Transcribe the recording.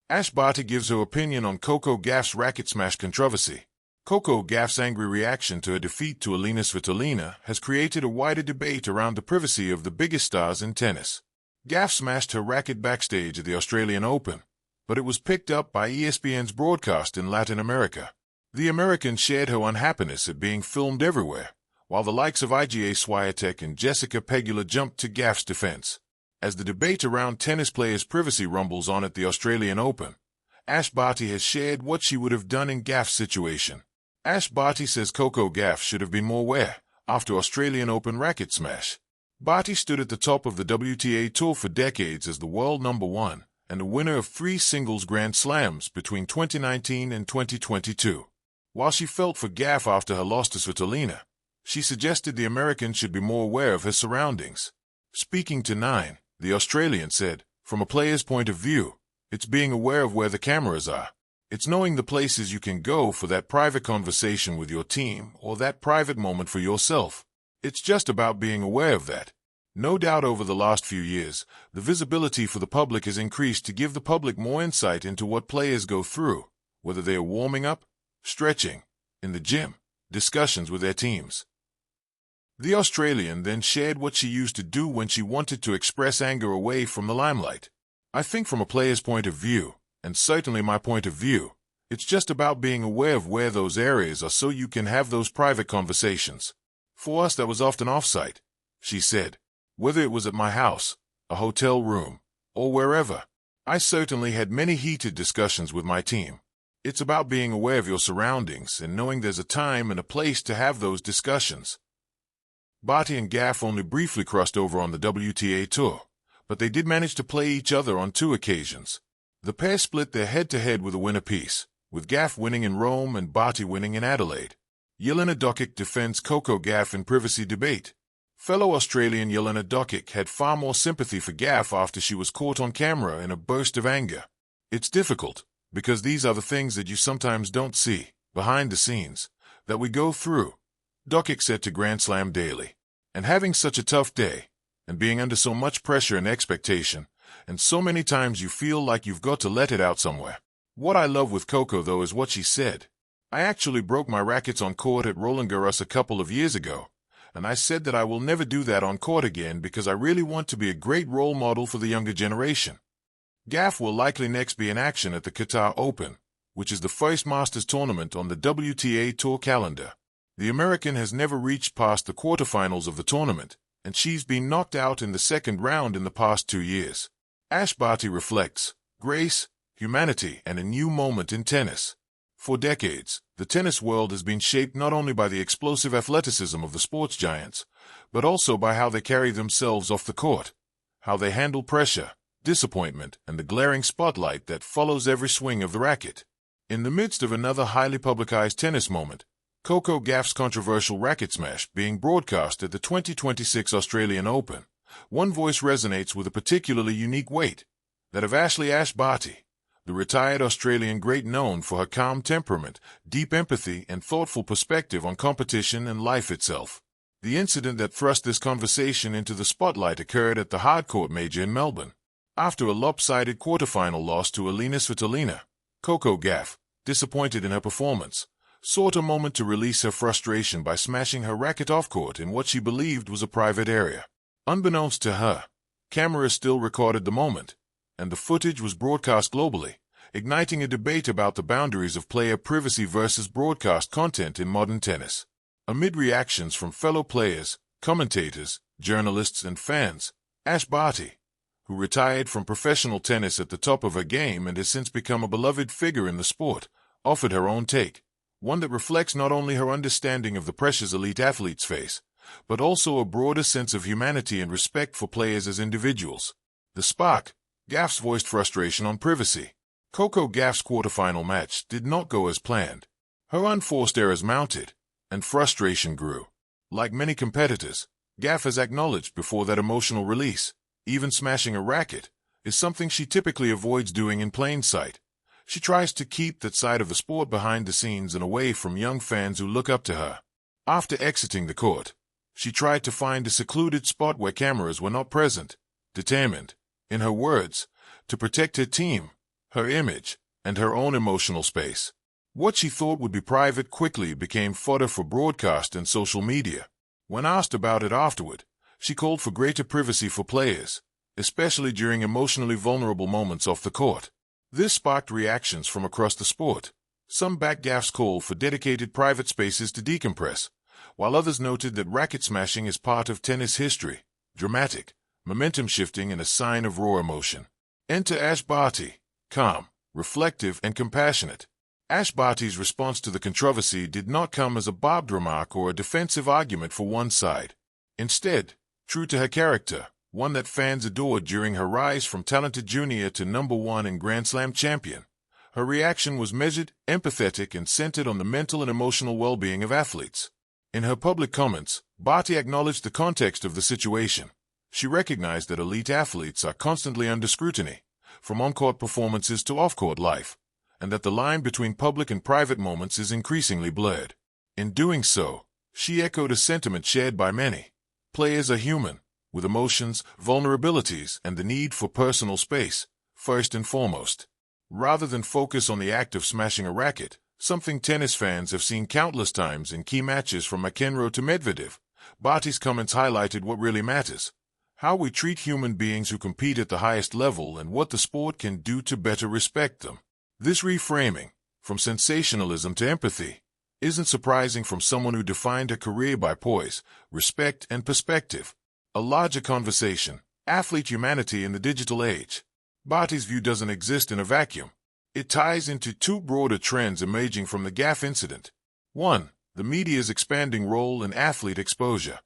Barty gives her opinion on Coco Gauff's racket smash controversy. Coco Gauff's angry reaction to her defeat to Elina Svitolina has created a wider debate around the privacy of the biggest stars in tennis. Gauff smashed her racket backstage at the Australian Open, but it was picked up by ESPN's broadcast in Latin America. The American shared her unhappiness at being filmed everywhere, while the likes of Iga Swiatek and Jessica Pegula jumped to Gauff's defense. As the debate around tennis players' privacy rumbles on at the Australian Open, Barty has shared what she would have done in Gauff's situation. Barty says Coco Gauff should have been more aware after Australian Open racket smash. Barty stood at the top of the WTA Tour for decades as the world #1 and a winner of 3 singles Grand Slams between 2019 and 2022. While she felt for Gauff after her loss to Svitolina, she suggested the American should be more aware of her surroundings. Speaking to Nine, the Australian said, "From a player's point of view, it's being aware of where the cameras are. It's knowing the places you can go for that private conversation with your team or that private moment for yourself. It's just about being aware of that." No doubt over the last few years, the visibility for the public has increased to give the public more insight into what players go through, whether they are warming up, stretching, in the gym, discussions with their teams. The Australian then shared what she used to do when she wanted to express anger away from the limelight. "I think from a player's point of view, and certainly my point of view, it's just about being aware of where those areas are so you can have those private conversations. For us that was often off-site," she said. "Whether it was at my house, a hotel room, or wherever, I certainly had many heated discussions with my team. It's about being aware of your surroundings and knowing there's a time and a place to have those discussions." Barty and Gauff only briefly crossed over on the WTA Tour, but they did manage to play each other on 2 occasions. The pair split their head-to-head with a win apiece, with Gauff winning in Rome and Barty winning in Adelaide. Jelena Dokic defends Coco Gauff in privacy debate. Fellow Australian Jelena Dokic had far more sympathy for Gauff after she was caught on camera in a burst of anger. "It's difficult, because these are the things that you sometimes don't see, behind the scenes, that we go through," Dokic said to Grand Slam Daily. "And having such a tough day, and being under so much pressure and expectation, and so many times you feel like you've got to let it out somewhere." What I love with Coco, though, is what she said. "I actually broke my rackets on court at Roland Garros a couple of years ago, and I said that I will never do that on court again because I really want to be a great role model for the younger generation." Gauff will likely next be in action at the Qatar Open, which is the first Masters tournament on the WTA Tour calendar. The American has never reached past the quarterfinals of the tournament, and she's been knocked out in the second round in the past 2 years. Barty reflects grace, humanity, and a new moment in tennis. For decades, the tennis world has been shaped not only by the explosive athleticism of the sports giants, but also by how they carry themselves off the court, how they handle pressure, disappointment, and the glaring spotlight that follows every swing of the racket. In the midst of another highly publicized tennis moment, Coco Gauff's controversial racket smash being broadcast at the 2026 Australian Open, one voice resonates with a particularly unique weight, that of Ashley Barty, the retired Australian great known for her calm temperament, deep empathy, and thoughtful perspective on competition and life itself. The incident that thrust this conversation into the spotlight occurred at the hardcourt major in Melbourne. After a lopsided quarterfinal loss to Elina Svitolina, Coco Gauff, disappointed in her performance, sought a moment to release her frustration by smashing her racket off-court in what she believed was a private area. Unbeknownst to her, cameras still recorded the moment, and the footage was broadcast globally, igniting a debate about the boundaries of player privacy versus broadcast content in modern tennis. Amid reactions from fellow players, commentators, journalists, and fans, Barty, who retired from professional tennis at the top of her game and has since become a beloved figure in the sport, offered her own take, one that reflects not only her understanding of the pressures elite athletes face, but also a broader sense of humanity and respect for players as individuals. The spark, Gauff's voiced frustration on privacy. Coco Gauff's quarterfinal match did not go as planned. Her unforced errors mounted, and frustration grew. Like many competitors, Gauff has acknowledged before that emotional release, even smashing a racket, is something she typically avoids doing in plain sight. She tries to keep that side of the sport behind the scenes and away from young fans who look up to her. After exiting the court, she tried to find a secluded spot where cameras were not present, determined, in her words, to protect her team, her image, and her own emotional space. What she thought would be private quickly became fodder for broadcast and social media. When asked about it afterward, she called for greater privacy for players, especially during emotionally vulnerable moments off the court. This sparked reactions from across the sport. Some backed Gauff's call for dedicated private spaces to decompress, while others noted that racket smashing is part of tennis history, dramatic, momentum-shifting, and a sign of raw emotion. Enter Barty, calm, reflective, and compassionate. Barty's response to the controversy did not come as a barbed remark or a defensive argument for one side. Instead, true to her character, one that fans adored during her rise from talented junior to #1 and Grand Slam champion, her reaction was measured, empathetic, and centered on the mental and emotional well-being of athletes. In her public comments, Barty acknowledged the context of the situation. She recognized that elite athletes are constantly under scrutiny, from on-court performances to off-court life, and that the line between public and private moments is increasingly blurred. In doing so, she echoed a sentiment shared by many. Players are human, with emotions, vulnerabilities, and the need for personal space, first and foremost. Rather than focus on the act of smashing a racket, something tennis fans have seen countless times in key matches from McEnroe to Medvedev, Barty's comments highlighted what really matters: how we treat human beings who compete at the highest level and what the sport can do to better respect them. This reframing, from sensationalism to empathy, isn't surprising from someone who defined her career by poise, respect, and perspective. A larger conversation, athlete humanity in the digital age. Barty's view doesn't exist in a vacuum. It ties into two broader trends emerging from the Gauff incident. 1. The media's expanding role in athlete exposure.